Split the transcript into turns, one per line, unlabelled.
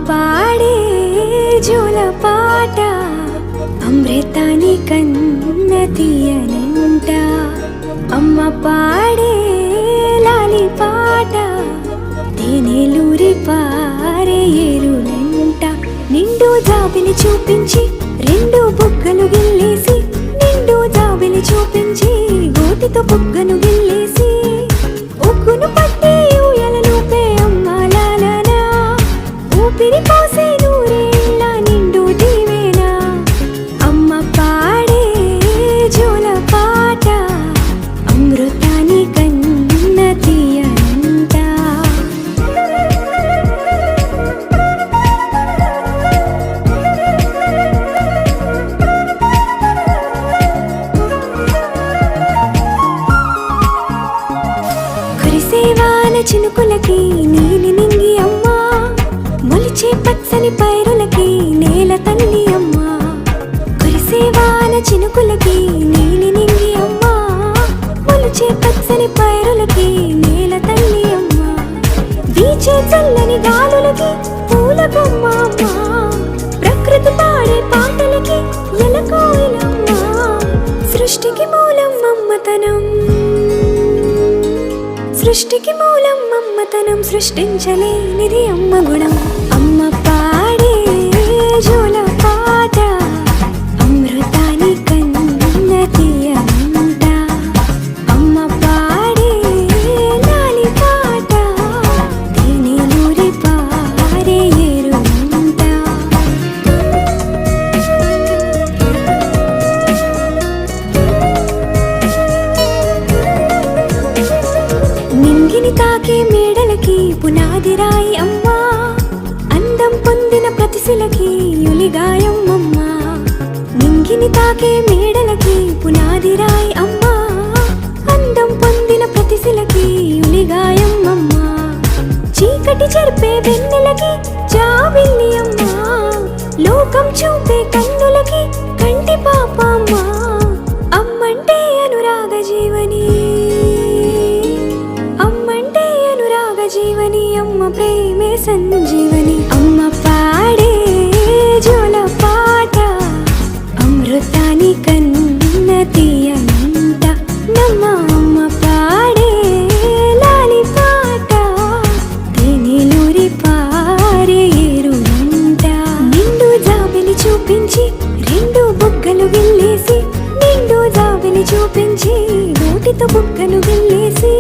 పాడే జోల పాట అమృతాని కన్న తీయనంట. అమ్మ పాడే లాలి పాట తేనెలూరి పారే ఏరులంట. నిండు జాబిలి చూపించి రెండు బుగ్గలు గిల్లేసి, నిండు జాబిలి చూపించి గోటితో బుగ్గను గిల్లేసి, ఉగ్గును పట్టి ఊయలను పే అమ్మాలాలనా, ఊపిరి పోసే నూరేళ్ళ నిండు దీవేనా. అమ్మ పాడే జోల పాట అమృతాని కన్న తీయనంట. కురిసేవాన చినుకులకి నీలి నింగి అమ్మా, మొలిచే పచ్చని పైరులకి నేల తల్లి అమ్మా. కురిసేవాన చినుకులకి నీలి నింగి అమ్మా, మొలిచే పచ్చని పైరులకి నేల తల్లి అమ్మా. వీచే చల్లని గాలులకి పూల బొమ్మ అమ్మా, ప్రకృతి పాడే పాటలకి ఎలకోయిలమ్మా. సృష్టికి మూలం మమ్మతనం, సృష్టికి మూలం మమ్మతనం, సృష్టించలేనిది అమ్మ గుణం. అమ్మ పాడే జోల పాట అమృతాని కన్న తీయనంట. అమ్మ పాడే లాలి పాట తేనెలూరి పారే ఏరులంట. నింగిని తాకే మేడలకి పునాది రాయి అమ్మా, అందం పొందిన ప్రతిశిలకి యులిగాయం అమ్మా. నింగిని తాకే మేడలకి పునాది రాయి అమ్మా, అందం పొందిన ప్రతిశిలకి యులిగాయం అమ్మా. చీకటి చెరిపే వెన్నెలకి జాబిల్లి అమ్మా, లోకం చూపే కన్నులకి కంటి పాప అమ్మా. అమ్మంటే అనురాగ జీవని, అమ్మంటే అనురాగ జీవని, అమ్మ ప్రేమే సంజీవని. అమ్మ పాడే జోల పాట అమృతాని కన్న తీయనంట. నమ్మ అమ్మ పాడే లాలి పాట తేనెలూరి పారే ఏరులంట. నిండు జాబిలి చూపించి రెండు బుగ్గలు గిల్లేసి, నిండు జాబిలి చూపించి నోటితో బుగ్గను గిల్లేసి,